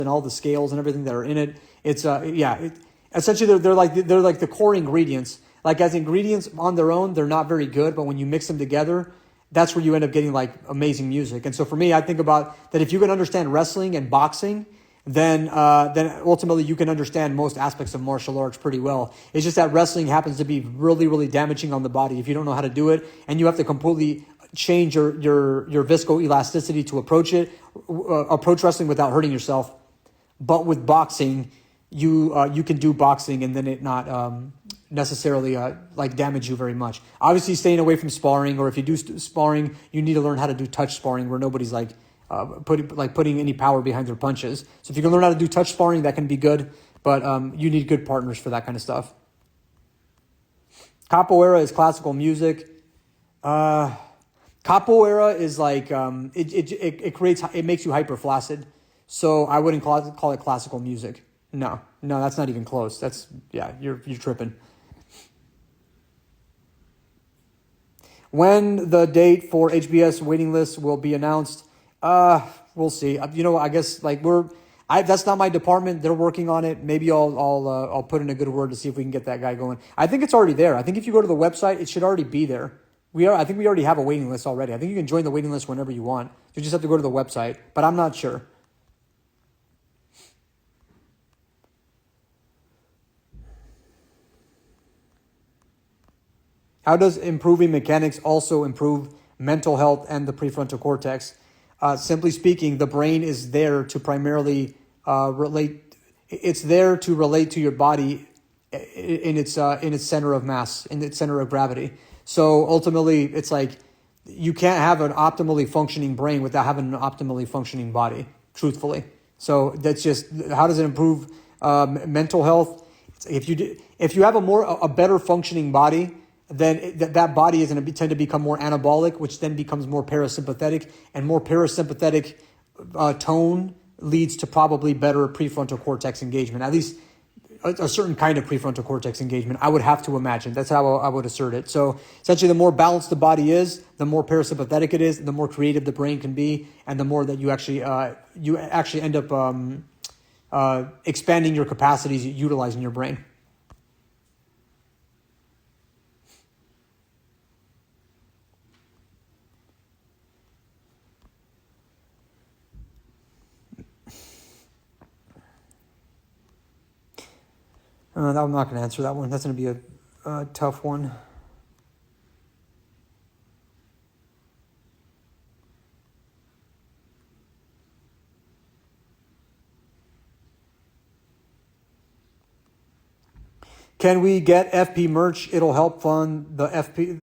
and all the scales and everything that are in it. It's essentially they're like the core ingredients. Like as ingredients on their own, they're not very good, but when you mix them together, that's where you end up getting like amazing music. And so for me, I think about that if you can understand wrestling and boxing, then ultimately you can understand most aspects of martial arts pretty well. It's just that wrestling happens to be really, really damaging on the body if you don't know how to do it, and you have to completely change your viscoelasticity to approach wrestling without hurting yourself. But with boxing, you can do boxing and then it not necessarily like damage you very much. Obviously, staying away from sparring, or if you do sparring, you need to learn how to do touch sparring where nobody's like putting any power behind their punches. So if you can learn how to do touch sparring, that can be good, but you need good partners for that kind of stuff. Capoeira is classical music. Capoeira is like it makes you hyper flaccid, so I wouldn't call it classical music. No, that's not even close. That's you're tripping. When the date for HBS waiting list will be announced, we'll see. I guess like that's not my department. They're working on it. Maybe I'll put in a good word to see if we can get that guy going. I think it's already there. I think if you go to the website, it should already be there. I think we already have a waiting list already. I think you can join the waiting list whenever you want. You just have to go to the website, but I'm not sure. How does improving mechanics also improve mental health and the prefrontal cortex? Simply speaking, the brain is there to primarily relate. It's there to relate to your body in its center of mass, in its center of gravity. So ultimately, it's like you can't have an optimally functioning brain without having an optimally functioning body, truthfully. So that's just, how does it improve mental health? If you have a better functioning body, then that body is going to tend to become more anabolic, which then becomes more parasympathetic, and more parasympathetic tone leads to probably better prefrontal cortex engagement, at least a certain kind of prefrontal cortex engagement, I would have to imagine. That's how I would assert it. So essentially, the more balanced the body is, the more parasympathetic it is, the more creative the brain can be, and the more that you actually end up expanding your capacities, utilizing your brain. I'm not going to answer that one. That's going to be a tough one. Can we get FP merch? It'll help fund the FP.